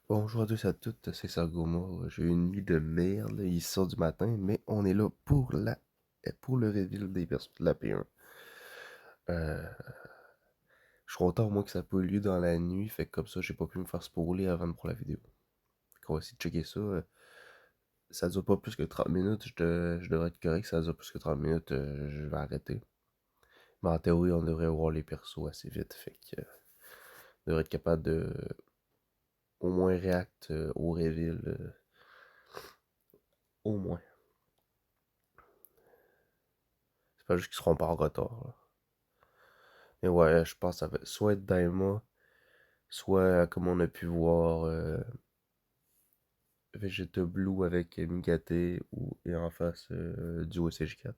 Bonjour à tous et à toutes, c'est Sargoma. J'ai eu une nuit de merde, il sort du matin, mais on est là pour le reveal des persos de la P1. Euh, je suis content au moins que ça n'a pas eu lieu dans la nuit, fait que comme ça j'ai pas pu me faire spoiler avant de prendre la vidéo. Fait qu'on va essayer de checker ça. Ça dure pas plus que 30 minutes, je devrais être correct, ça dure plus que 30 minutes, je vais arrêter. Mais en théorie, on devrait voir les persos assez vite, fait que on devrait être capable de au moins react au reveal, au moins. C'est pas juste qu'ils seront pas en retard, là. Mais ouais, je pense que ça va soit être Daima, soit comme on a pu voir Vegeta Blue avec Migate et en face Duo CG4.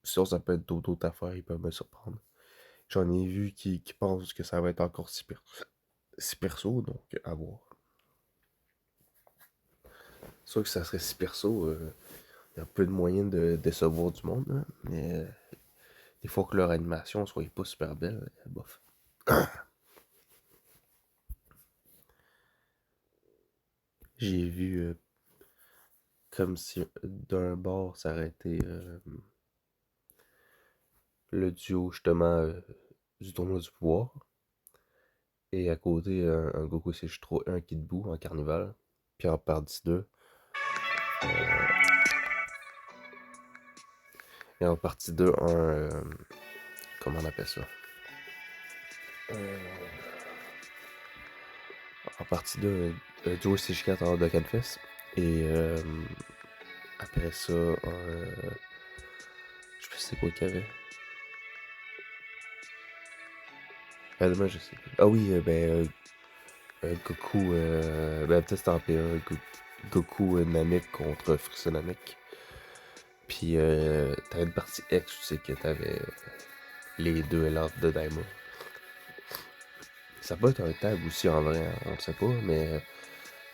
Sinon, ça peut être d'autres affaires, ils peuvent me surprendre. J'en ai vu qui pensent que ça va être encore si perso, donc à voir. Sûr que ça serait si perso, il y a peu de moyens de décevoir du monde, hein, mais il faut que leur animation soit pas super belle, bof. J'ai vu comme si d'un bord ça aurait été le duo justement du tournoi du pouvoir. Et à côté, un Goku CH3, un Kid Buu en carnival. Puis en partie 2. Et en partie 2, comment on appelle ça? En partie 2, un duo CH4 en Dokkanfest. Et après ça, je sais plus c'est quoi qu'il y avait. Honnêtement, je sais plus. Ah oui, Goku, ben peut-être c'était en P1, Goku Namek contre Namek. Puis t'avais une partie X, tu sais que t'avais les deux Elves de Daima. Ça peut être un tag aussi en vrai, hein, on ne sait pas, mais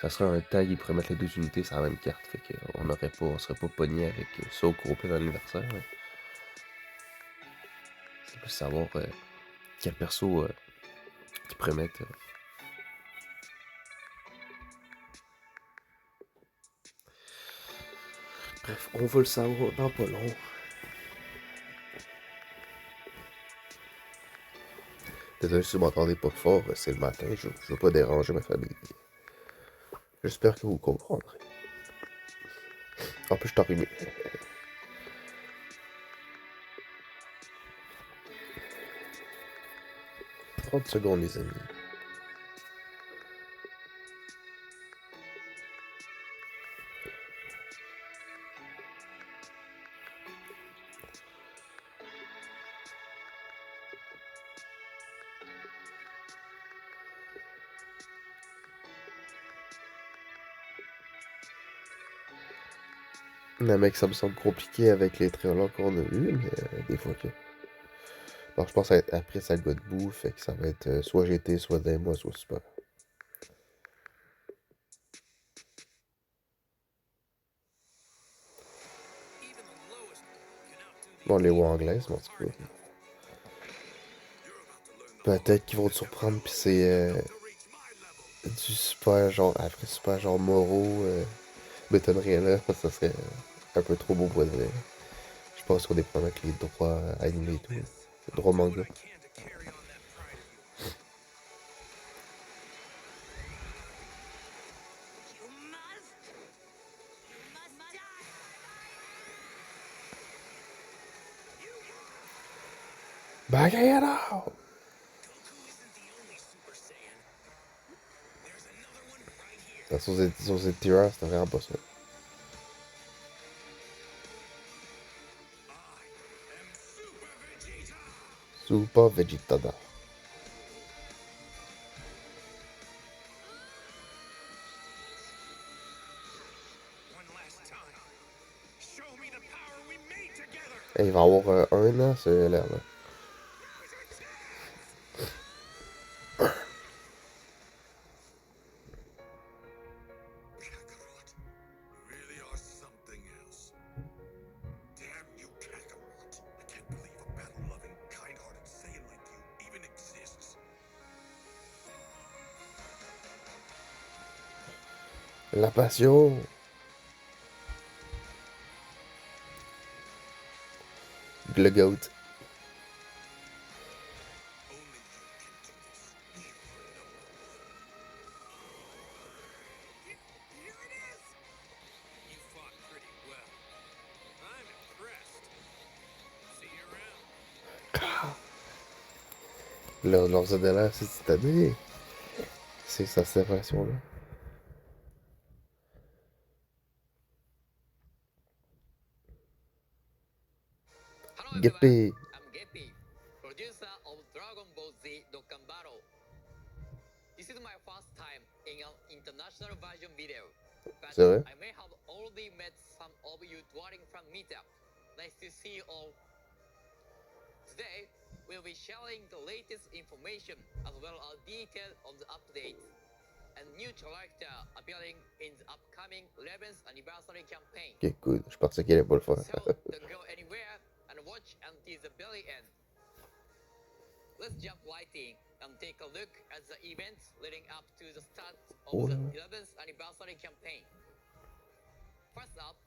ça serait un tag, ils pourraient mettre les deux unités sur la même carte, fait qu'on aurait pas, on serait pas pogné avec ça au complet dans l'anniversaire. Ouais. C'est plus savoir quel perso qu'ils pourraient mettre. Bref, on va le savoir dans pas long. Désolé si vous m'entendez pas fort, c'est le matin, je veux pas déranger ma famille. J'espère que vous comprendrez. En plus, je t'en remets. 30 secondes, les amis. Un mec, ça me semble compliqué avec les trailers qu'on a eu, mais des fois que. Alors, je pense après ça le debout, fait que ça va être soit GT, soit Daima, soit Super. Bon, les voix anglaises, mais en tout cas. Peut-être qu'ils vont te surprendre, pis c'est du super genre. Après super genre Moro, m'étonnerait là, ça serait un peu trop beau pour être vrai. Je pense qu'on est pas avec les droits animés et tout. Les droits manga. Bagheera! Sur cette tier, c'était vraiment pas ça. Super Vegetada. Et il va avoir un an, ce l'air là. La passion. Le goat. Leurs adolescents, c'est titané. C'est sa séparation là. Hello everyone, Guépé. I'm Gepi, producer of Dragon Ball Z Dokkan Battle. This is my first time in an international version video, but C'est vrai? I may have already met some of you during fan meetup. Nice to see you all. Today, we'll be sharing the latest information as well as details of the update and new character appearing in the upcoming 11th anniversary campaign. Ok, cool. Je pensais qu'elle allait pas le faire. So don't go anywhere and watch until the very end. Let's jump right in and take a look at the events leading up to the start of the 11th anniversary campaign. First up,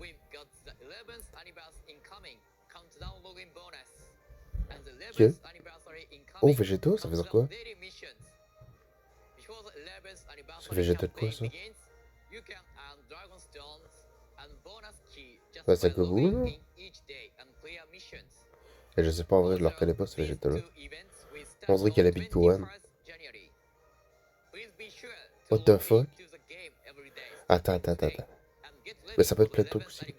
we've got the 11th anniversary incoming countdown login bonus and the 11th anniversary incoming Végétaux, ça veut dire quoi? countdown daily missions. Before the 11th anniversary Végétal quoi, campaign ça? begins, you can earn dragon stones and bonus key just Ouais, by c'est Goku, logging là? in each day and clear missions. Et je sais pas, en vrai, je le reconnais pas, ce végétal-là. On dirait qu'il y a la Big One. What the fuck? Attends. Mais ça peut être plein de trucs aussi.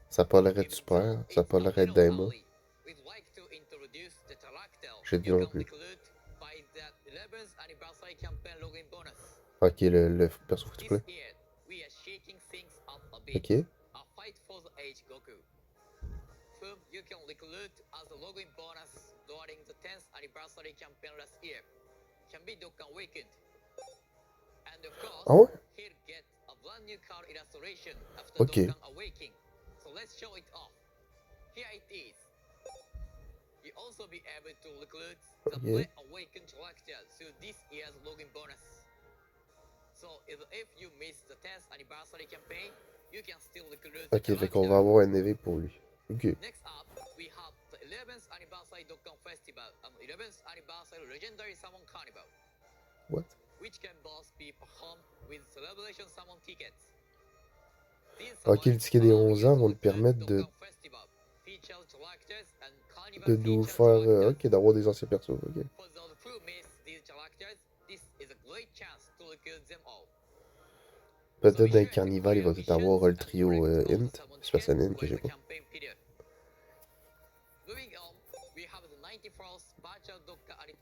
Ça a pas l'air d'être super, ça a pas l'air d'être Daima. J'ai dit non plus. Ok, le perso faut que tu plais. Ok. Whom you can recruit as a login bonus during the 10th anniversary campaign last year. Can be Dokkan Awakened. And of course, Ah ouais? he'll get a brand new card illustration after Ok. Dokkan Awakening. So let's show it off. Here it is. You also be able to recruit the Play Awakened character through this year's login bonus. So if you miss the 10th anniversary campaign, you can still recruit the Ok, fait qu'on character. va avoir un éveil pour lui. Ok. Next up, we have the 11th anniversary Dokkan Festival and 11th anniversary Legendary Summon Carnival. What? Which can both be performed with Celebration Summon tickets. Ok, les tickets des 11 ans vont te permettre de nous faire... ok, d'avoir des anciens persos, ok. For those who miss these characters, this is a great chance to recruit them all. Peut-être dans le carnival, il va tout avoir le trio Int. Special Int que j'ai pas.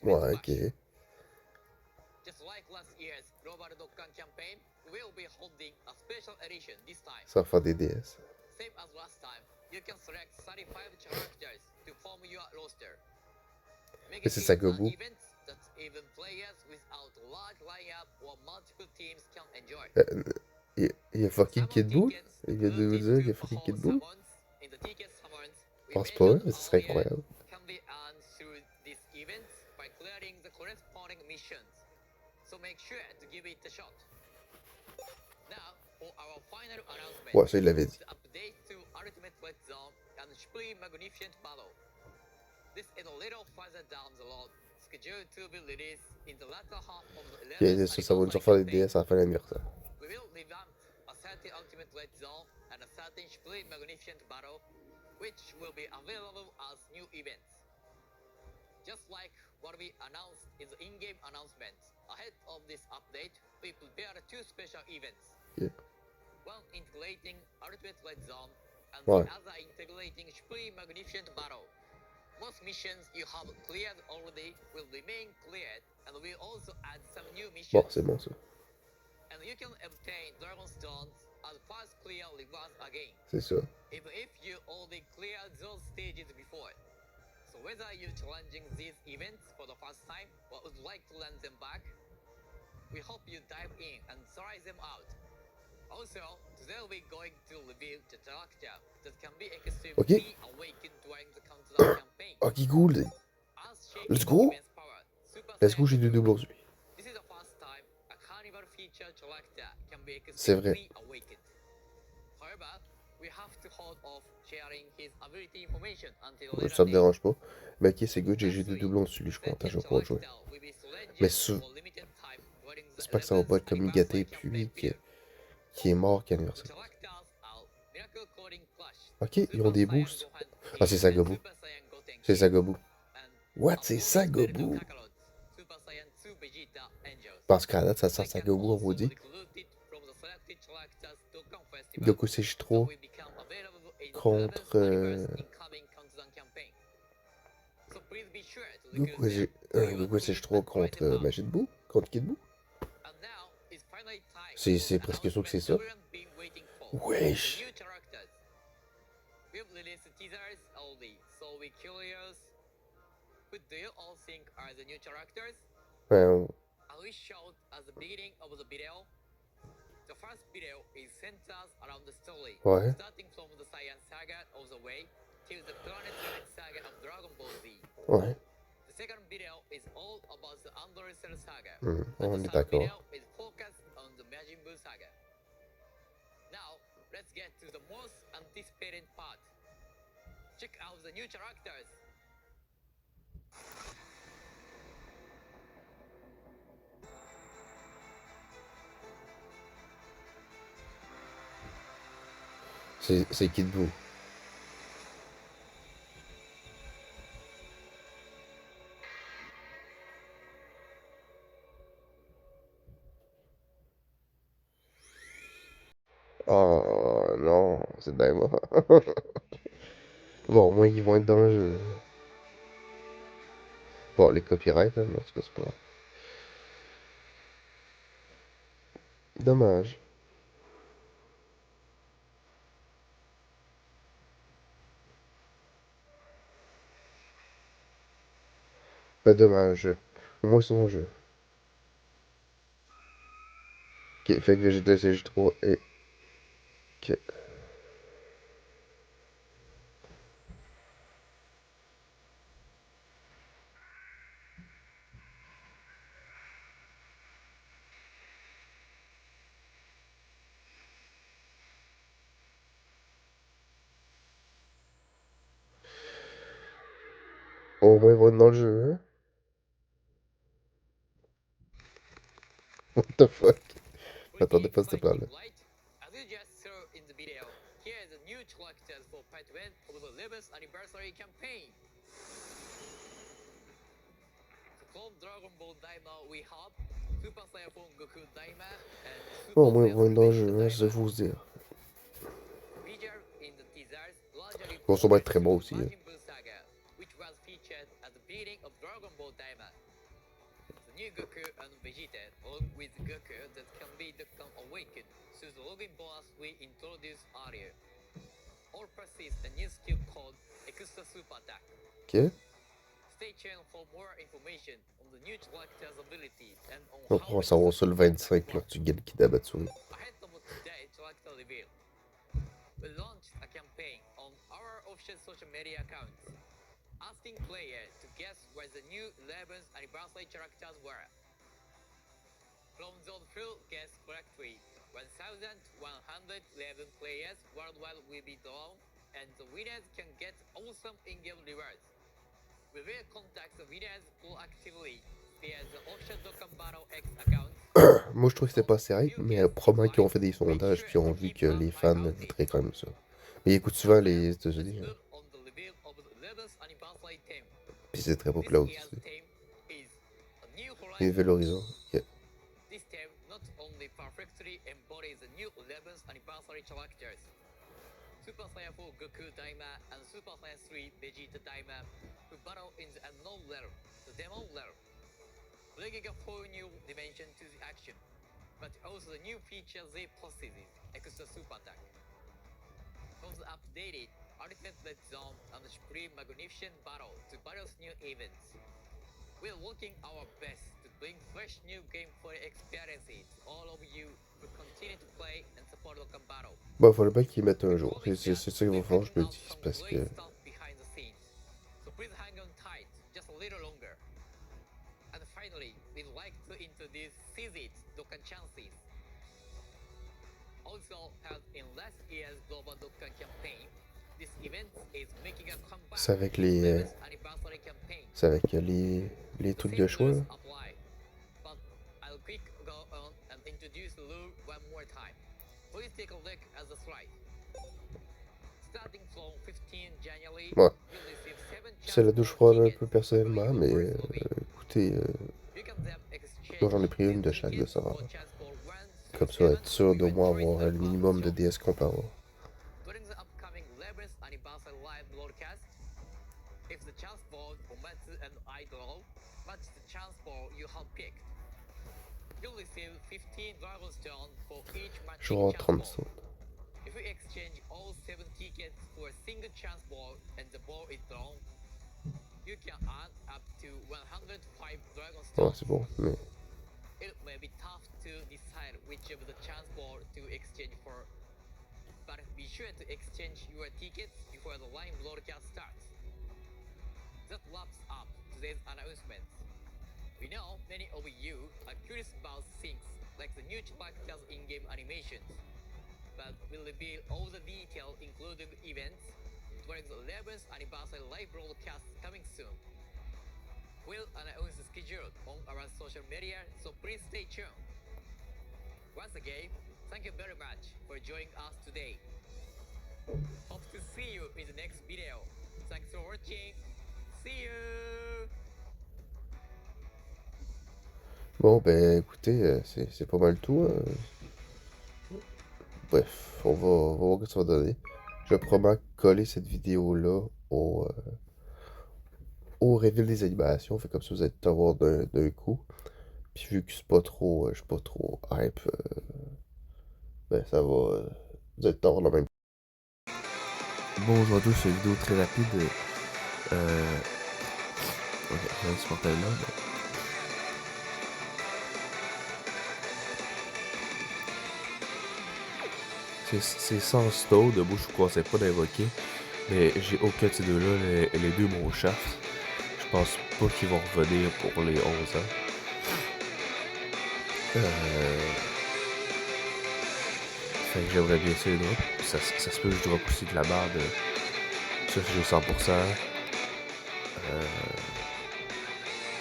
Ouais, ok. Just like last year's Global Dokkan campaign, we'll be holding a special edition this time. Ça va faire des DS. Same as last time, you can select 35 characters to form your roster. Mais c'est Sagobu. Event that even players without a large lineup or multiple teams can enjoy. Il y a fucking Kid Buu? Il vient de vous dire qu'il y a fucking Kid Buu? Je pense pas, mais ce serait incroyable. Can be earned through this event by clearing the corresponding missions. So make sure to give it a shot. Now, for our final announcement. Ouais, ça il l'avait dit. The update to Ultimate Red Zone and Supreme Magnificent Battle. This is a little further down the road, scheduled to be released in the latter half of the 11th Ok, ça va nous refaire des DS à la fin de l'anniversaire. We will revamp a certain Ultimate Red Zone and a certain Supreme Magnificent Battle, which will be available as new events. Just like what we announced in the in-game announcement, ahead of this update, we prepared two special events. Yeah. One integrating Ultimate Red Zone, and Ouais. the other integrating Supreme Magnificent Battle. Most missions you have cleared already will remain cleared, and we'll also add some new missions. Bon, c'est bon ça. And you can obtain Dragon Stones as first clear rewards again. C'est ça. Even if you already cleared those stages before. So whether you're challenging these events for the first time or would like to learn them back, we hope you dive in and try them out. Also, today we're going to reveal the character that can be extremely awakened during the countdown campaign. Ok, cool. Let's go. Let's go, j'ai du double aujourd'hui. This is the first time a carnival be C'est vrai. explicitly awakened. However, we have to hold off sharing his ability information until later Ça me date. dérange pas. Mais ok, c'est good, j'ai des Lastly, doublons dessus, lui, je suis content, je vais Vintage pouvoir jouer. Lifestyle will be Mais selected for limited time during the j'espère que ça va pas 11th être comme Igaté, anniversary puis campaign qui est mort The qu'anniversaire. characters are Miracle Coding Plush, Ok, ils ont Super des Saiyan boosts. Gohan Ah, c'est and Sagobu. Super Saiyan Goten C'est Kid, Sagobu. and What? C'est uploading Sagobu? Veritable Kakarot, Super Saiyan 2 Vegeta Angels. Parce qu'à date, ça They sort can Sagobu en also maudit. recruit it from the selected characters Dokkan Festival Goku that CJ3 will become available in the 11th contre. anniversary incoming countdown campaign. So please be sure to recruit them. Goku CJ3 contre Majin Buu? Contre Kid Buu? And now it's finally time C'est for the presque sûr que c'est announcement ça. everyone's been waiting for. Wesh! The new characters. We've released teasers only, so we're curious. Who do you all think are the new characters? Ouais, As we showed at the beginning of the video, the first video is centers around the story, Ouais. starting from the Saiyan Saga of the Way till the Planet Saga of Dragon Ball Z. ouais. The second video is all about the Android Cell Saga, On and est the third video d'accord. is focused on the Majin Buu Saga. Now, let's get to the most anticipated part. Check out the new characters. C'est Kid Buu. Oh non, c'est Daima. Bon, au moins ils vont être dans le jeu. Bon, les copyrights, hein, mais en tout cas, c'est pas grave. Dommage. Pas dommage. Au moins ils sont en jeu. Ok, fait que Vegeta CJ3 et. Ok. Au moins ils vont être dans le jeu, hein. What the fuck? J'attendais pas cette plan-là. Right? As you just saw in the video, here is the new characters for part 1 of the 11th anniversary campaign. From Dragon Ball Daima, we have Super Saiyan 4 Goku Daima and Super Au moins ils Saiyan vont être dans le 3 jeu, hein, Vegeta c'est Daima. faut se dire. Featured in the teasers largely Ils vont sûrement être très bons to aussi, hein. Majin Buu Saga, which was featured at the beginning of Dragon Ball Daima. The new Goku and Vegeta, along with Goku that can be awakened through the login bonus we introduced earlier. All possess a new skill called Extra Super Attack. Ok. Stay tuned for more information on the new character's ability and on On how va savoir ça le 25 là, tu gagnes Kidabatsuri. Ahead of today's character reveal, we launched a campaign on our official social media accounts, asking players to guess where the new 11th anniversary characters were. From those who guessed correctly, 1,111 players worldwide will be drawn, and the winners can get awesome in-game rewards. We will contact the winners proactively via the official Dokkan Battle X account. Moi je trouve que c'était pas sérieux, mais probablement qu'ils ont fait des sondages puis ont vu que les fans voteraient quand même ça. Mais ils écoutent souvent les États-Unis, hein. Puis c'est très populaire aux États-Unis. Les Nouvel Horizon. Ok. This theme not only perfectly embodies the new 11th anniversary characters, Super Saiyan 4 Goku Daima and Super Saiyan 3 Vegeta Daima, who battle in the unknown realm, the Demon realm, bringing a whole new dimension to the action, but also the new feature they possesses, Extra Super Attack. From the updated Ultimate Red Zone and the Supreme Magnificent Battle to various new events, we're working our best to bring fresh new gameplay experiences to all of you who continue to play and support Dokkan Battle. Bon, il fallait bien qu'ils mettent un jour. C'est ça qu'il va falloir que je me dise parce que. Behind the scenes. So please hang on tight just a little longer. And finally, we'd like to introduce Seize It Dokkan Chances. Also held in last year's Global Dokkan campaign, this event is making a comeback. C'est avec with les, 11th anniversary campaign. c'est avec les The trucs same de choix, rules là. apply, but I'll quick go on and introduce the rule one more time. Please take a look at the slide. Starting from 15 January, Ouais. you'll receive 7 C'est la chance douche for froide un tickets peu for personnellement, your mais first movie. écoutez, You can then exchange moi j'en ai pris une de these chaque de tickets ça va. for chance for 1 through Comme ça, 7 être sûr or d'au even moins 3 avoir un minimum de DS qu'on peut avoir. During the upcoming 11th anniversary live broadcast, if the chance for Komatsu and I draw match the chance for you have picked, you'll receive 15 Dragon Stone for each Je vais matching avoir chance 30 ball. sauts. If you exchange all 7 tickets for a single chance ball and the ball is drawn, you can earn up to 105 Dragon Ouais, Stones. c'est bon, mais It may be tough to decide which of the chance ball to exchange for, but be sure to exchange your tickets before the live broadcast starts. That wraps up today's announcements. We know many of you are curious about things like the new characters in-game animations, but we'll reveal all the details including events during the 11th anniversary live broadcast coming soon. We'll announce the schedule on our social media, so please stay tuned. Once again, thank you very much for joining us today. Hope to see you in the next video. Thanks for watching. See you! bon, ben écoutez, c'est pas mal tout. Bref, on va voir ce que ça va donner. Je vais probablement coller cette vidéo-là au reveal des animations. Fait comme ça, vous allez tout avoir d'un coup. Puis vu que c'est pas trop, je suis pas trop hype, ben ça va, vous allez tout avoir la même. Bonjour à tous, une vidéo très rapide. Ok, ce portail-là. C'est sans Stow, de moi je vous conseille pas d'invoquer. Mais j'ai aucun de ces deux-là, les deux mon shaft. Je pense pas qu'ils vont revenir pour les 11 ans. Fait que j'aimerais bien essayer de drop. Ça se peut que je drop aussi de la barre de. Ça j'ai 100%.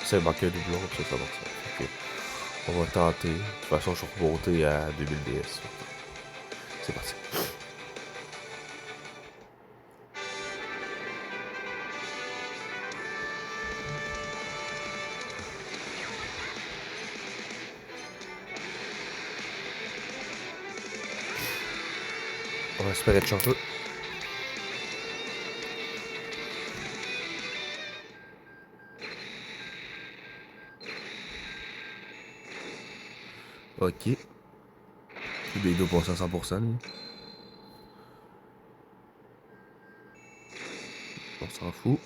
Ça il manque un doublon, ça 100%. Fait que on va tenter. De toute façon je suis remonté à 2000 DS. C'est parti. On va espérer être chanceux. Ok. Il doit passer à 100% lui. On s'en fout.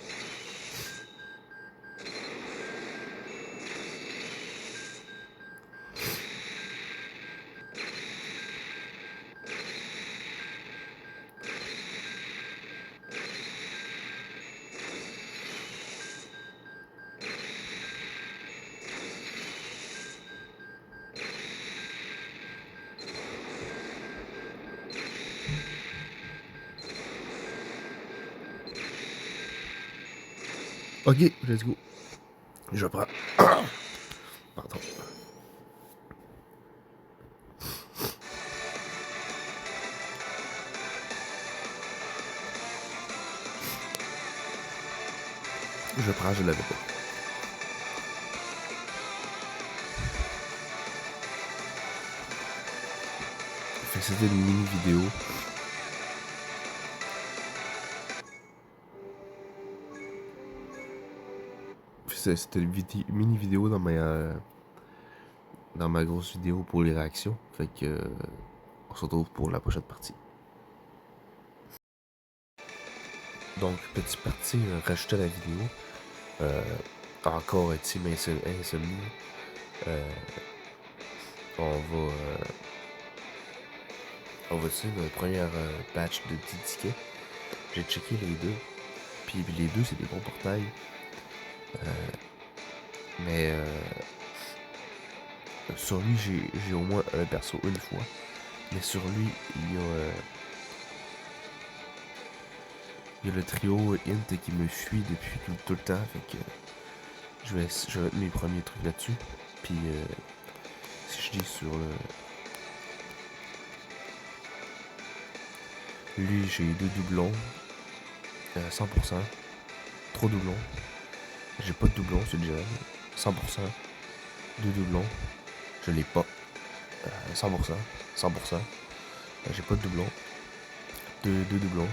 Ok, let's go. Je prends. Pardon. Je prends, je l'avais pas. Fait que c'était une mini vidéo. C'était une mini vidéo dans ma grosse vidéo pour les réactions. Fait que on se retrouve pour la prochaine partie. Donc, petite partie rajoutée à la vidéo. Encore un team insomnie. On va essayer notre première batch de 10 tickets. J'ai checké les deux. Puis les deux, c'est des bons portails. Mais sur lui, j'ai au moins un perso une fois. Mais sur lui, il y a le trio Int qui me suit depuis tout le temps. Fait que je vais mettre mes premiers trucs là-dessus. Puis si je dis sur le... Lui, j'ai 2 doublons. 100%. 3 doublons. J'ai pas de doublons, c'est déjà 100%. 2 doublons. Je l'ai pas. 100%. 100%. J'ai pas de doublons. 2 doublons.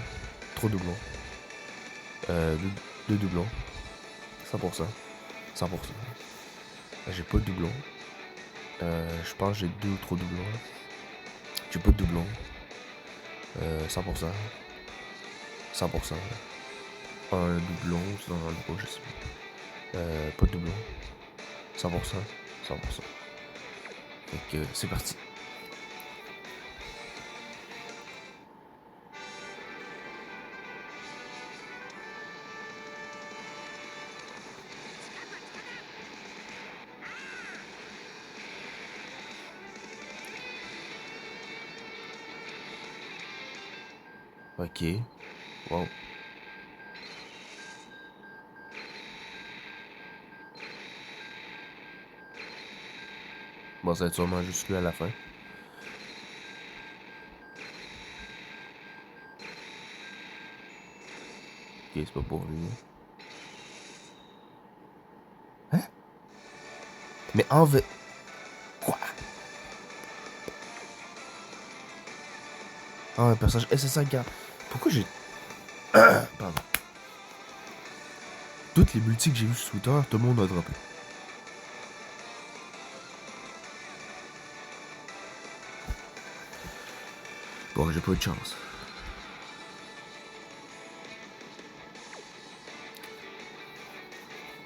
3 doublons. 2 doublons. 100%. 100%. J'ai pas de doublons. Je pense que j'ai 2 ou 3 doublons. J'ai pas de doublons. 100%. 100%. Un doublon, sinon j'en ai pas, je sais pas. Pas de doublon. 100%. 100%. Fait que c'est parti. Ok. Wow. Bon, ça va être sûrement juste lui à la fin. Ok, c'est pas pour lui. Hein? Mais en vrai... Quoi? Ah, un personnage SSA, gars. Pourquoi j'ai... Pardon. Toutes les multis que j'ai vues sur Twitter, tout le monde a droppé. Bon, j'ai pas eu de chance.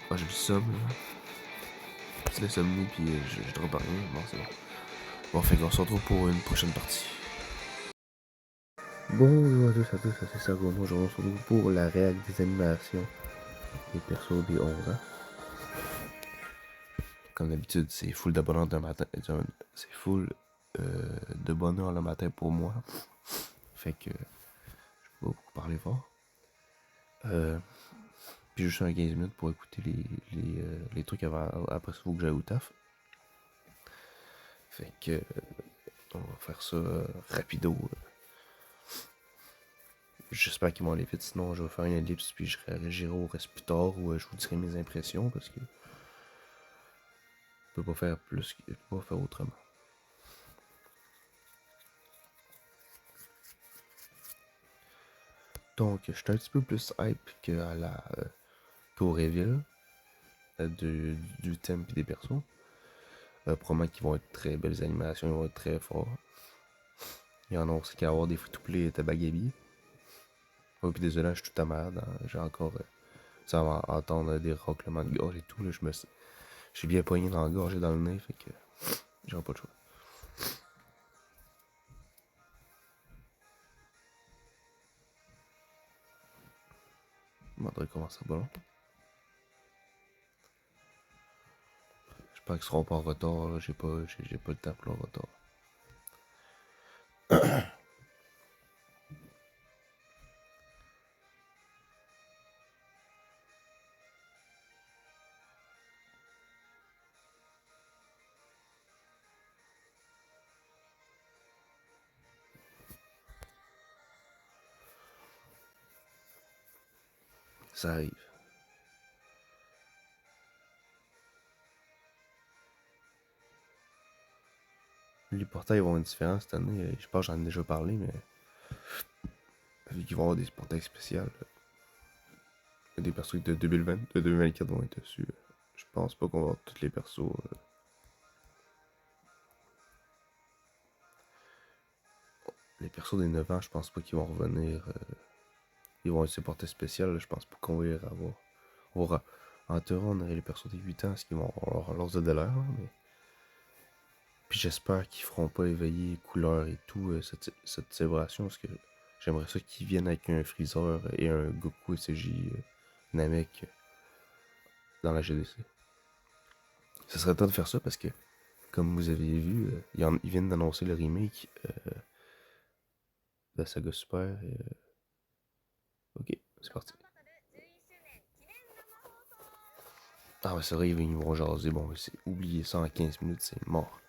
Ah, j'ai du sub, là. C'est le somni, puis je drop rien. Bon, c'est bon. Bon, fait qu'on se retrouve pour une prochaine partie. Bonjour à tous, c'est Sago. Aujourd'hui, on se retrouve pour la réac des animations des persos des 11 ans. Comme d'habitude, c'est full de bonheur le matin. C'est full de bonheur le matin pour moi. Fait que je peux pas beaucoup parler fort. Puis juste un 15 minutes pour écouter les trucs avant. Après ça, faut que j'aille au taf. Fait que on va faire ça rapido. J'espère qu'ils vont aller vite, sinon je vais faire une ellipse puis je réagirai au reste plus tard ou je vous dirai mes impressions parce que je peux pas faire plus, je peux pas faire autrement. Donc je suis un petit peu plus hype qu'au reveal du thème et des persos. Probablement qu'ils vont être très belles animations, ils vont être très forts. Il y en a aussi qui vont avoir des free-to-play Tabagabi. Oh, puis désolé, je suis tout à merde. Hein. J'ai encore. Ça va entendre des raclements de gorge et tout. Là, j'ai bien poigné dans la gorge et dans le nez, fait que j'aurai pas de choix. Je m'en comment ça va long. J'espère qu'ils seront pas en retard. Là. J'ai pas le temps pour le retard. Ça arrive. Les portails vont être différents cette année. Je pense que j'en ai déjà parlé, mais vu qu'ils vont avoir des portails spéciaux, des persos de 2020, de 2024 vont être dessus. Je pense pas qu'on va avoir tous les persos. Les persos des 9 ans, je pense pas qu'ils vont revenir. Ils vont être ces portails spéciales. Je pense pas qu'on va y avoir. En théorie, on aurait les persos des 8 ans, ce qui vont avoir leurs de l'air, mais. Puis j'espère qu'ils feront pas éveiller couleurs et tout cette célébration, parce que j'aimerais ça qu'ils viennent avec un Freezer et un Goku SCJ Namek dans la GDC. Ce serait temps de faire ça parce que comme vous avez vu, ils viennent d'annoncer le remake de la saga Super. Ok, c'est parti. Ah ouais, c'est vrai, ils vont jaser. Bon, oubliez ça en 15 minutes, c'est mort.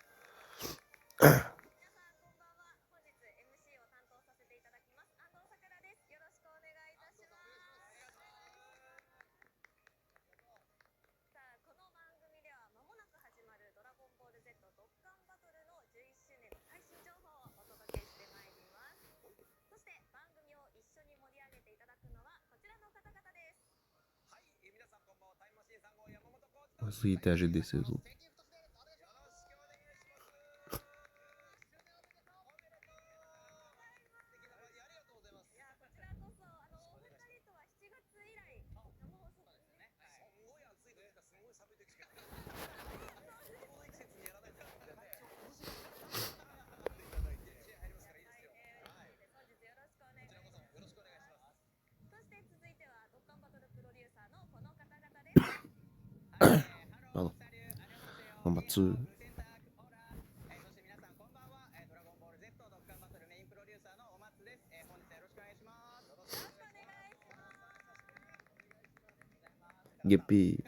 そういった味ですよ。Pardon. On va dessus. Guépé.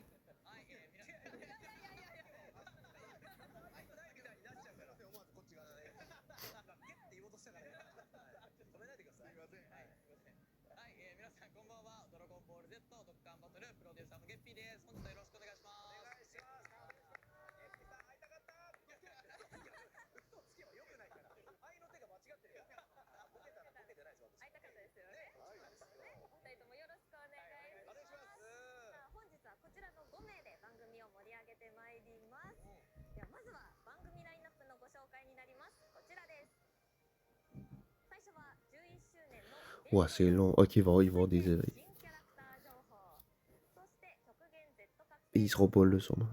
Ouais, c'est long. Ok, il va y avoir des éveils. Et ils seront pas là, sûrement.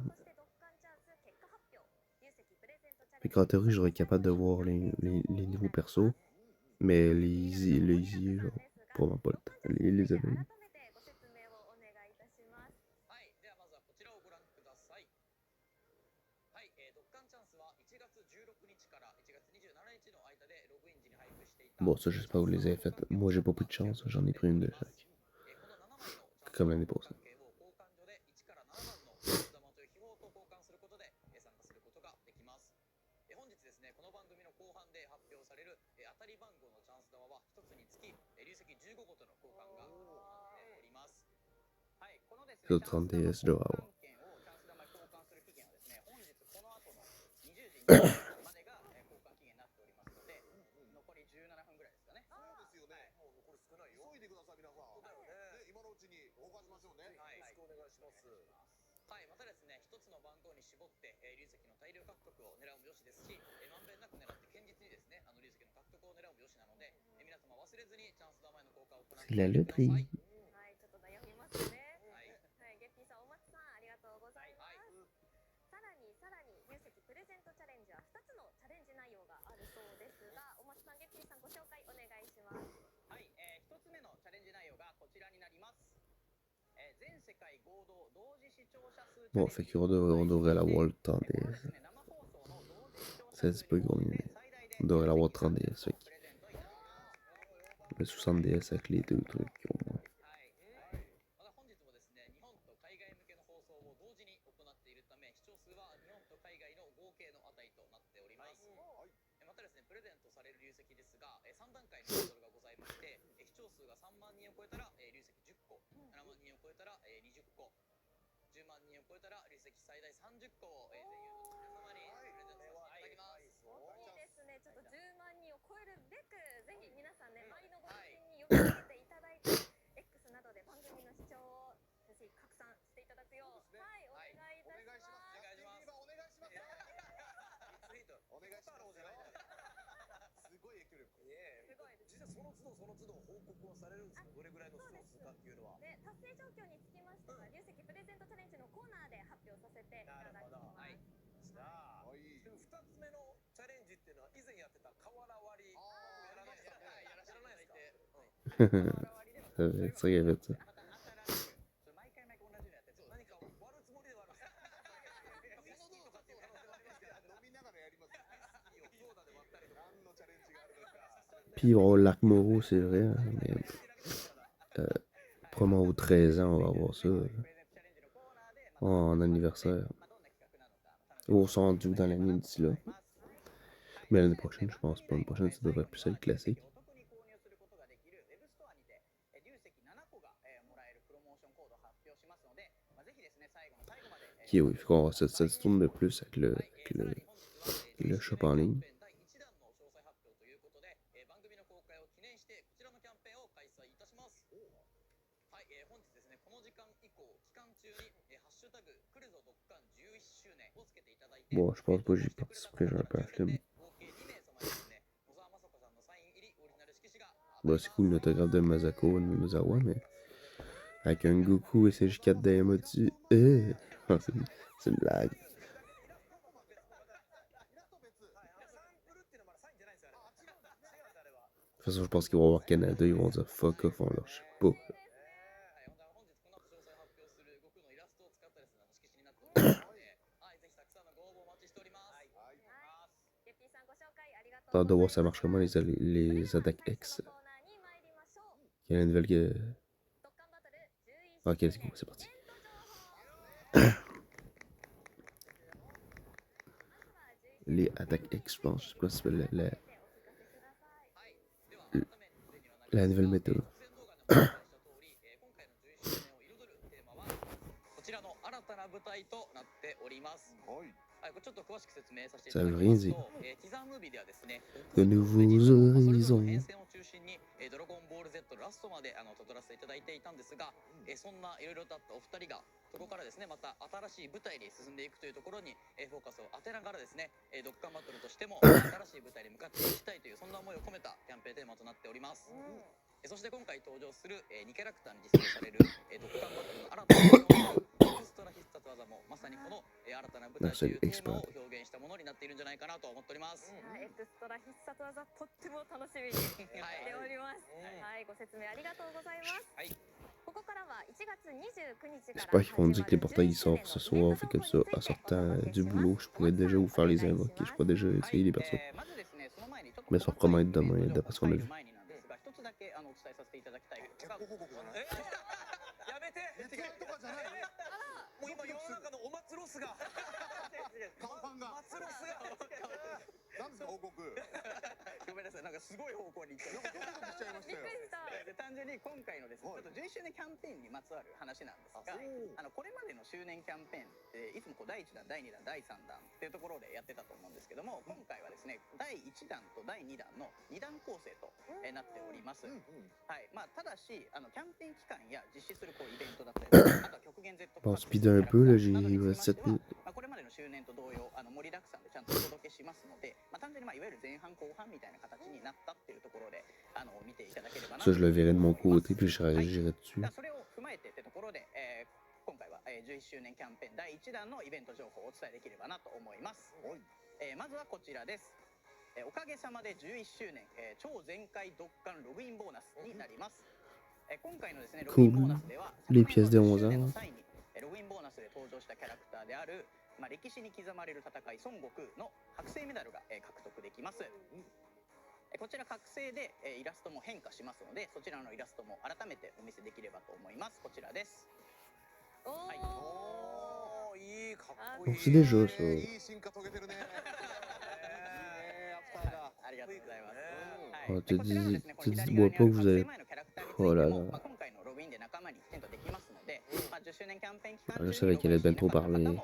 Fait qu'en théorie, j'aurais être capable de voir les nouveaux persos. Mais les easy, genre, probablement pas le temps. Les éveils. Bon, ça, je sais pas où vous les avez faites. Moi, j'ai pas pris de chance. J'en ai pris une de chaque. Comme l'année passée. Sur 30DS, je dois avoir. C'est la loterie. Bon, fait qu'on devrait l'avoir le temps DS. Ça c'est pas combien, mais on devrait l'avoir 30 DS. Fait que le 60 DS avec les deux trucs au moins. C'est ça qu'il avait fait ça. Puis il va y avoir l'arc Moro, c'est vrai, hein, mais probablement aux 13 ans, on va avoir ça en anniversaire. Ou on s'en rendu dans l'année d'ici là. Mais l'année prochaine, je pense pas. L'année prochaine, ça devrait plus être classique. Ok, oui, faut qu'on ça se tourne de plus avec le shop en ligne. Bon, je pense pas que j'y participerai, j'aurais pas la flemme. Bon, c'est cool l'autographe de Masako Nozawa, mais avec un Goku et CJ4 Daemoti, c'est une blague. De toute façon, je pense qu'ils vont voir Canada, ils vont dire fuck off, on leur chie pas. T'as hâte de voir ça marche comment les attaques X. Il y a la nouvelle que. Ok, c'est parti. Les attaques X, je pense. Je sais pas si c'est la nouvelle méthode. Ça veut rien dire. De nouveaux horizons. ドラゴンボール Z ラストまで撮らせていただいていたんですが、そんないろいろとあったお二人がそこからですねまた新しい舞台に進んでいくというところにフォーカスを当てながらですねドッカンバトルとしても新しい舞台に向かっていきたいというそんな思いを込めたキャンペーンテーマとなっております。そして今回登場する2キャラクターに実装されるドッカンバトルの新たなエクストラ必殺技もまさにこの新たな舞台というテーマを表現したものになっているんじゃないかなと思っております。エクストラ必殺技とっても楽しみにしております。はい、ご説明ありがとうございます。はい。ここからは1月29日から J'espère qu'ils vont dire que les portails sortent ce soir, fait comme ça, en sortant du boulot, je pourrais déjà vous faire les invoquer, je pourrais déjà essayer les persos. Mais ça va probablement être demain, d'après ce qu'on a vu. もう今世の中のお祭ロスが看板が祭ロスが何ですか報告ごめんなさいなんかすごい方向に行っちゃいましたよ単純に今回のですねちょっと11周年キャンペーンにまつわる話なんですがこれまでの周年キャンペーンっていつもこう第1弾第2弾第3弾っていうところでやってたと思うんですけども今回はですね第1弾と第2弾の2段構成となっておりますはいまあただしキャンペーン期間や実施するこうイベントだったりあとは極限 Z Bon, speed un peu, là, il reste 7 minutes. これまでの周年と同様盛りだくさんでちゃんとお届けしますので、単純にいわゆる前半後半みたいな形になったっていうところで見ていただければな Ça, je le verrai de mon côté, puis je réagirai dessus. それを踏まえてってところで、今回は11周年キャンペーン第1弾のイベント情報をお伝えできればなと思います。まずはこちらです。おかげさまで11周年、超全開ドッカンログインボーナスになります。今回のですねログインボーナスでは Les pièces de 11 ans. ログインボーナスで登場したキャラクターである、歴史に刻まれる戦い孫悟空の覚醒メダルが獲得できます。こちら覚醒でイラストも変化しますのでそちらのイラストも改めてお見せできればと思います。こちらです。はい。おーいいかっこいい。C'est déjà ça. いい進化遂げてるね。ありがとうございます。Oh, tu dis-moi pas que vous avez. Oh là là. Je savais qu'elle allait bien trop parler.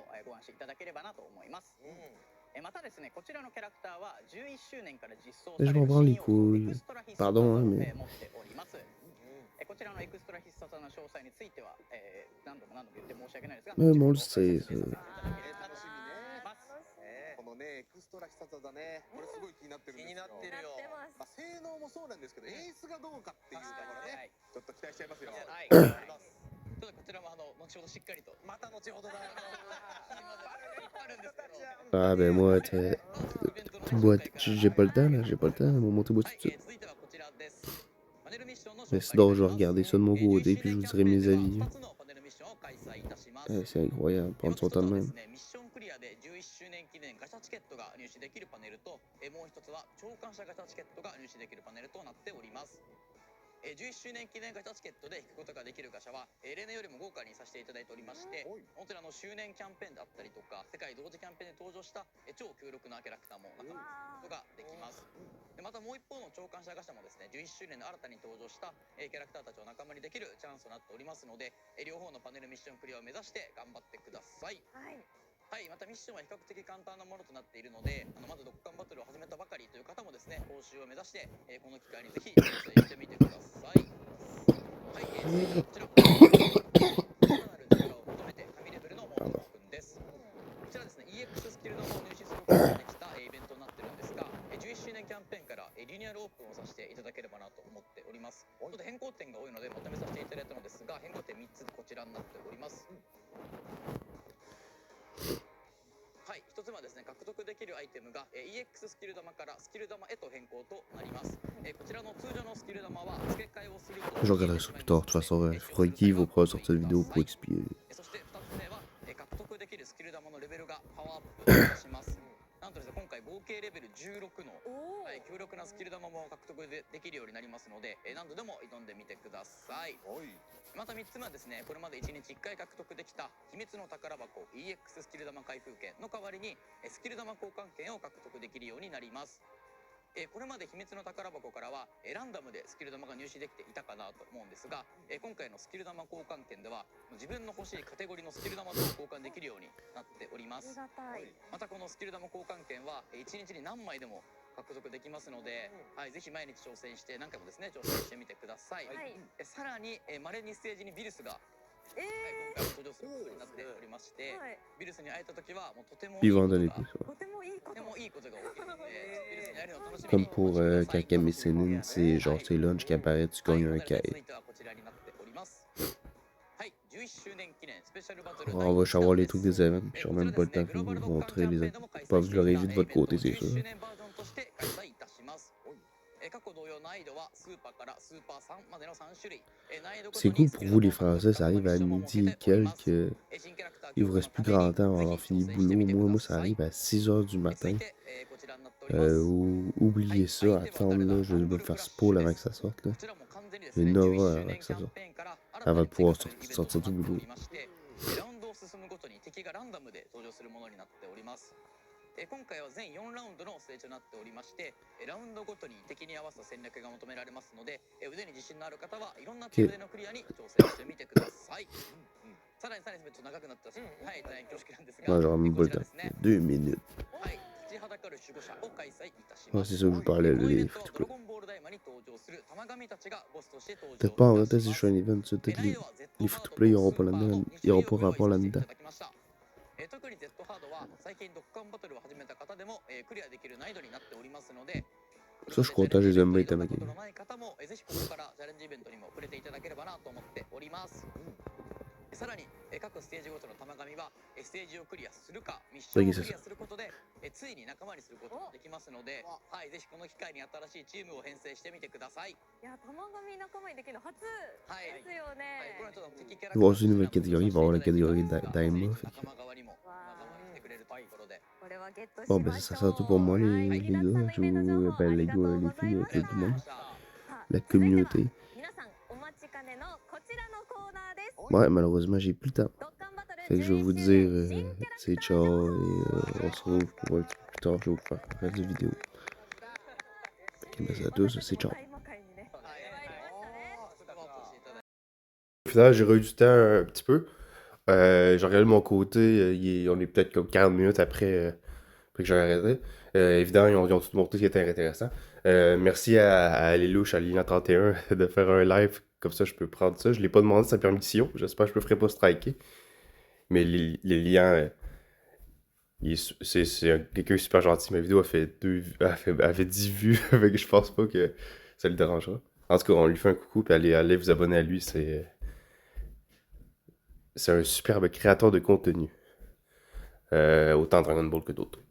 またですね、こちらのキャラクターは11周年から実装さ Mais れ je る m'en branle les 新 couilles. エクストラ必殺 Pardon, 技 hein, を mais. 持っております。こちらのエクストラ必殺技の詳細については、何度も言って申し訳ないですが、Mais moi, on le sait, ça. このね、エクストラ必殺技ね、これすごい気になってるんですよ。気になってるよ。まあ、性能もそうなんですけど、演出がどうかっていうところね、ちょっと期待しちゃいますよ。はい。ちょっとこちらも後ほどしっかりと。また後ほどだ。Ah, ben moi, j'ai pas le temps, là, j'ai pas le temps, mon moto bout tout de suite. Mais sinon, je vais regarder ça de mon côté, puis je vous dirai mes avis. C'est incroyable, prendre son temps de même. 周年記念ガチャチケットが入手できるパネルと、もう一つは長官者ガチャチケットが入手できるパネルとなっております。11周年記念ガチャチケットで引くことができるガシャは、例年よりも豪華にさせていただいておりまして、本当に周年キャンペーンだったりとか世界同時キャンペーンで登場した超強力なキャラクターも中に入ることができます。でまたもう一方の長官者ガシャもですね、11周年の新たに登場した、キャラクターたちを仲間にできるチャンスとなっておりますので、両方のパネルミッションクリアを目指して頑張ってください。はい、またミッションは比較的簡単なものとなっているので、まずドッカンバトルを始めたばかりという方もですね、報酬を目指して、この機会にぜひ挑戦してみてください。はい、続いてこちらさらなる力を求めて神レベルのモンスターくんです。こちらですね、EX スキルの入手することができたイベントになってるんですが、11周年キャンペーンからリニューアルオープンをさせていただければなと思っております。ちょっと変更点が多いのでまとめさせていただいたのですが、変更点3つこちらになっております。はい、1つ目はですね、獲得できるアイテムが EX スキル玉からスキル玉へと変更となります。こちらの通常のスキル玉は付け替えをすると Je regarderai ça plus tard. De toute façon, Froggy va pouvoir sortir une vidéo pour expliquer. そして2つ目は獲得できるスキル玉のレベルがパワーアップいたします。なんとですね、今回合計レベル16の、強力なスキル玉も獲得できるようになりますので、何度でも挑んでみてください。また3つ目はですね、これまで1日1回獲得できた秘密の宝箱 EX スキル玉開封券の代わりにスキル玉交換券を獲得できるようになります。これまで秘密の宝箱からはランダムでスキル玉が入手できていたかなと思うんですが、今回のスキル玉交換券では自分の欲しいカテゴリーのスキル玉と交換できるようになっております。またこのスキル玉交換券は1日に何枚でも獲得できますので、ぜひ毎日挑戦して何回もですね挑戦してみてください。さらに稀にステージにビルスが今回登場することになっておりまして、ビルスに会えた時はもうとてもいいことが起きるので、ビルスに会えるのを楽しみ Comme に pour Kakame Senin, c'est genre c'est lunch qui apparaît, tu gagnes un cahier. はい、11周年記念スペシャルバトル On va savoir les trucs des événements, puis j'aurai même pas le temps de vous montrer les événements. Pas vous l'aurez vu de votre côté, c'est sûr. 過去同様難易度はスーパーからスーパー3までの3種類。C'est cool pour vous les Français, ça arrive à midi et quelques. Il vous reste plus grand temps avant d'avoir fini le boulot. Moi, ça arrive à 6h du matin. Oubliez ça, attendre là, je vais me faire spoil avant que ça sorte là. J'ai une horreur avant que ça sorte. Avant de pouvoir sortir du boulot. ラウンドを進むごとに敵がランダムで登場するものになっております。今回は全4ラウンドのステージとなっておりまして、ラウンドごとに敵に合わせた戦略が求められますので、腕に自信のある方はいろんな手腕のクリアに挑戦してみてください。さらにちょっと長くなったし、はい、大変恐縮なんですが、こちらですね。2 minutes. はい、立ちはだかる守護者を開催いたし Ah, ます。 c'est ça que je parlais, là, les ド free-to-play. ラゴンボール大魔に登場する玉神たちがボスとして登場 Peut-être pas en い vrai, た peut-être し si ま je す。 fais un event, peut-être les free-to-play, ils auront pas là-dedans. Ils auront pas rapport là-dedans. 特に Z ハードは最近ドッカンバトルを始めた方でもクリアできる難易度になっておりますので、 Ça, je suis content, je les aime bien, les Tamaki. ない方もぜひここからチャレンジイベントにも触れていただければなと思っております。さらに各ステージごとの玉神はステージをクリアするかミッションをクリアすることでついに仲間にすることができますので、はい、ぜひこの機会に新しいチームを編成してみてください。いや、玉神仲間にできるの初ですよはい、ね。これはちょっと敵キャラ Il va y avoir une nouvelle catégorie, il va y avoir la catégorie d'Aima. 仲間側にも仲間に来てくれるというところで、これはゲットし Bon, ま ben しょ ça う。 sera tout pour moi, はい、 les 盛りだくさん gars. の Je イベント情 vous, 報 ben, あ les りがと gars, う les ござい filles, ます。 tout le monde. さあ La それでは communauté. 皆さんお待ちかねのこちらのコーナーです。 Ouais, malheureusement, j'ai plus le temps. ドッカンバトル Fait que je vais vous 11 周 dire 年新キャラクタ c'est ー ciao 情報 et on se retrouve pour un petit peu plus tard. Je vais vous faire un reste de vidéo. Ok, merci à tous, c'est ciao. 開幕会にね、参りましたね。 Au final, j'ai eu du temps un petit peu. J'ai regardé de mon côté, on est peut-être comme 40 minutes après que j'ai arrêté. Évidemment, ils ont tout montré ce qui était intéressant. Merci à Lelouch, à Lina31 de faire un live. Comme ça, je peux prendre ça. Je l'ai pas demandé sa permission. J'espère que je me ferai pas striker. Mais les liens, c'est quelqu'un super gentil. Ma vidéo a fait 10 vues. Fait que je pense pas que ça le dérangera. En tout cas, on lui fait un coucou. Puis allez vous abonner à lui. C'est un superbe créateur de contenu. Autant Dragon Ball que d'autres trucs.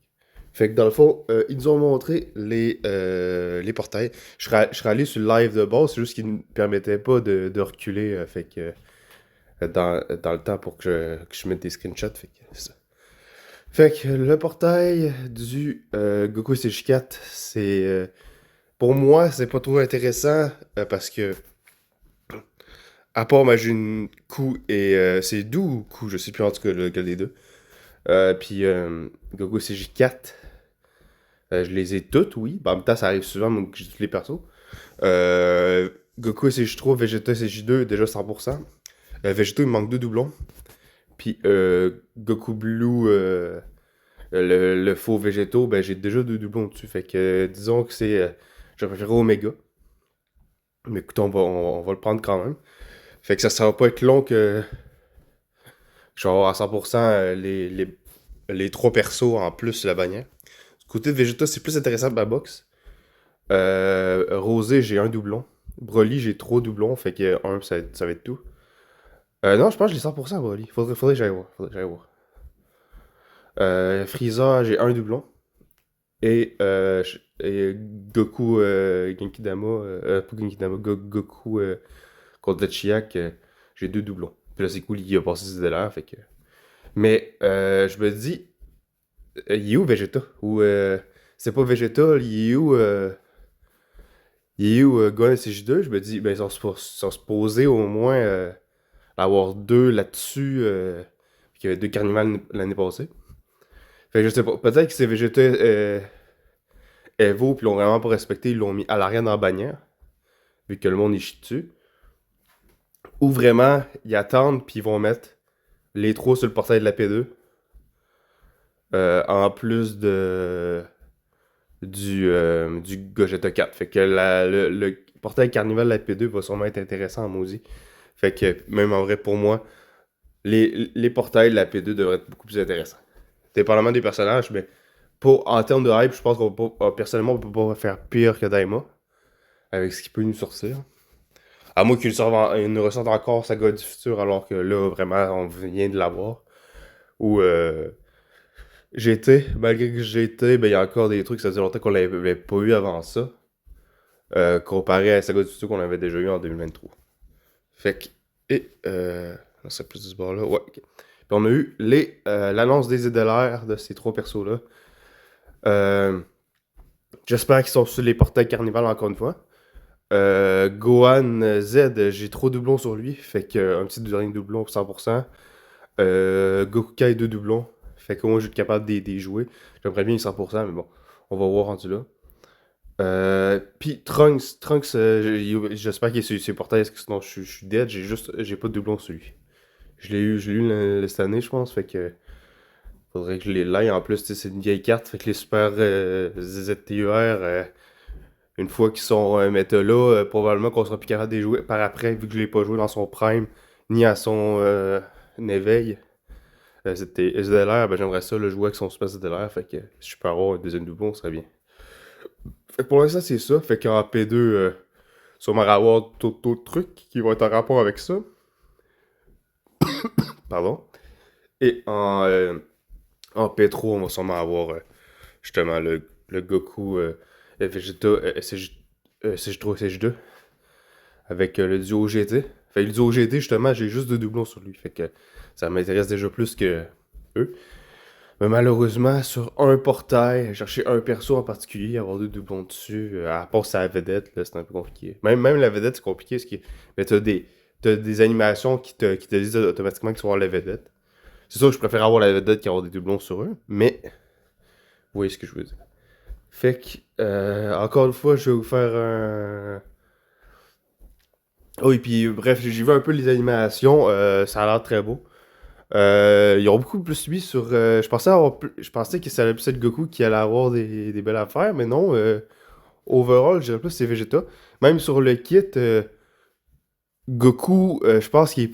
Fait que dans le fond, ils nous ont montré les portails. Je serais allé sur le live de base, c'est juste qu'ils ne permettaient pas de reculer. Fait que dans le temps pour que je mette des screenshots. Fait que c'est ça. Fait que le portail du Goku SG4, c'est... pour moi, c'est pas trop intéressant parce que... À part Majin Ku et... c'est Do ou Ku, je sais plus en tout cas lequel des deux. Puis Goku SG4, je les ai toutes, oui. Ben, en même temps, ça arrive souvent que j'ai tous les persos. Goku SG3, Vegeta SG2, déjà 100%. Vegeta, il me manque 2 doublons. Puis Goku Blue, le faux Végétaux, ben j'ai déjà 2 doublons dessus. Fait que disons que c'est. Je préfère Omega. Mais écoute, on va le prendre quand même. Fait que ça va pas être long que je vais avoir à 100% les 3 persos en plus la bannière. Du côté de Vegeta, c'est plus intéressant que ma box. Rosé, j'ai un doublon. Broly, j'ai 3 doublons. Fait que un, ça va être tout. Non, je pense que j'ai 100% Broly. Faudrait que j'aille voir. Frieza, j'ai un doublon. Et Goku Genkidama, pas Genkidama, Goku contre Chiak, j'ai 2 doublons. Puis là, c'est cool, il a passé ses délires, fait que... Mais je me dis, il est où Vegeta? Ou c'est pas Vegeta, il est où Gohan SG2? Je me dis, ben, ils sont supposés au moins avoir 2 là-dessus, qu'il y avait 2 carnivals l'année passée. Fait que je sais pas, peut-être que c'est Vegeta Evo, puis ils l'ont vraiment pas respecté, ils l'ont mis à l'arrière dans la bannière, vu que le monde est chie dessus. Ou vraiment, ils attendent, puis ils vont mettre les 3 sur le portail de la P2, en plus du Gogeta 4. Fait que le portail carnival de la P2 va sûrement être intéressant en maudit. Fait que, même en vrai, pour moi, les portails de la P2 devraient être beaucoup plus intéressants. Dépendamment des personnages, mais en termes de hype, je pense personnellement, on peut pas faire pire que Daima, avec ce qu'il peut nous sortir. À moins qu'il nous ressorte encore Saga du futur, alors que là, vraiment, on vient de l'avoir. Ou GT, malgré que GT, ben, il y a encore des trucs, ça faisait longtemps qu'on l'avait pas eu avant ça. Comparé à Saga du futur qu'on avait déjà eu en 2023. Fait que, on serait plus de ce bord-là, ouais. Okay. Puis on a eu l'annonce des IDLR de ces 3 persos-là. J'espère qu'ils sont sur les portails Carnival encore une fois. Gohan Z, j'ai 3 doublons sur lui, fait que un petit dernier doublon pour 100%. Goku Kai 2 doublons, fait que moi je suis capable de jouer. J'aimerais bien 100%, mais bon, on va voir rendu là. Puis Trunks, j'espère qu'il est sur ses portails, parce que sinon je suis dead, j'ai pas de doublon sur lui. Je l'ai eu cette année, je pense, fait que faudrait que je les l'aille. En plus, c'est une vieille carte, fait que les super ZTUR, une fois qu'ils sont méta là, probablement qu'on sera plus capable de les jouer par après, vu que je l'ai pas joué dans son prime, ni à son éveil. C'était SDLR, ben j'aimerais ça le jouer avec son super SDLR, fait que si je peux avoir un deuxième doublon, ça serait bien. Fait que pour l'instant, c'est ça, fait qu'en P2, sûrement avoir d'autres trucs qui vont être en rapport avec ça. Pardon. Et en P3, on va sûrement avoir justement le Goku Vegeta SG3 SG2 avec le duo GT. Fait que le duo GT, justement, j'ai juste 2 doublons sur lui. Fait que ça m'intéresse déjà plus que eux. Mais malheureusement, sur un portail, chercher un perso en particulier, avoir 2 doublons dessus, à part sa vedette, là, c'est un peu compliqué. Même la vedette, c'est compliqué. Mais t'as des animations qui te disent automatiquement que tu vas avoir la vedette. C'est sûr que je préfère avoir la vedette qu'avoir des doublons sur eux, mais vous voyez ce que je veux dire. Fait que, encore une fois, je vais vous faire un... Oh, et puis bref, j'ai vu un peu les animations, ça a l'air très beau. Ils ont beaucoup plus mis sur... je pensais que ça allait plus être Goku qui allait avoir des belles affaires, mais non. Overall, je dirais plus que c'est Vegeta. Même sur le kit, Goku, je pense qu'il est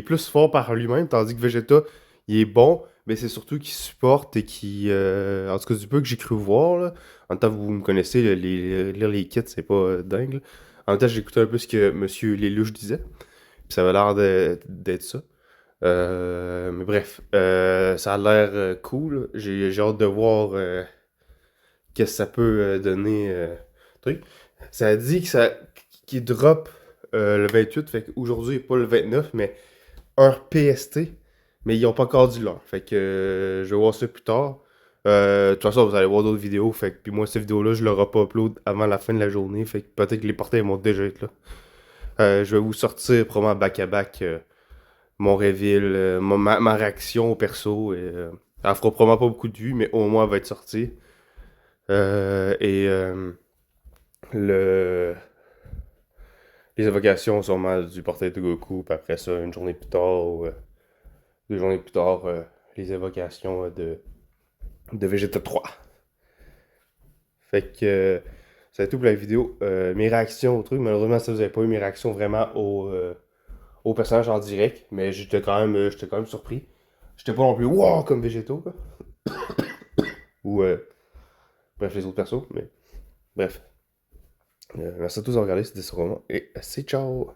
plus fort par lui-même, tandis que Vegeta, il est bon, mais c'est surtout qu'il supporte et qui, en tout cas, du peu que j'ai cru voir, là. En même temps, vous me connaissez, là, lire les kits, c'est pas dingue, là. En même temps, j'ai écouté un peu ce que Monsieur Lelouch disait, puis ça avait l'air d'être ça. Mais bref, ça a l'air cool. J'ai hâte de voir qu'est-ce que ça peut donner. Truc. Ça a dit qu'il drop le 28, fait qu'aujourd'hui, pas le 29, mais heure PST, Mais ils ont pas encore dit l'heure. Fait que je vais voir ça plus tard. De toute façon, vous allez voir d'autres vidéos. Fait que, puis moi, cette vidéo-là, je l'aurai pas upload avant la fin de la journée. Fait que peut-être que les portails vont déjà être là. Je vais vous sortir probablement back-à-back mon reveal, ma réaction au perso. Et, elle fera probablement pas beaucoup de vues, mais au moins elle va être sortie. Le... Les évocations sûrement du portail de Goku, puis après ça, une journée plus tard, ou 2 journées plus tard, les évocations de Vegeta 3. Fait que ça va être tout pour la vidéo. Mes réactions au truc, malheureusement, ça vous avez pas eu mes réactions vraiment au personnage en direct, mais j'étais quand même surpris. J'étais pas non plus wow comme Végéto, quoi. Ou bref, les autres persos, mais bref. Merci à tous d'avoir regardé, c'était sur moi, et c'est ciao!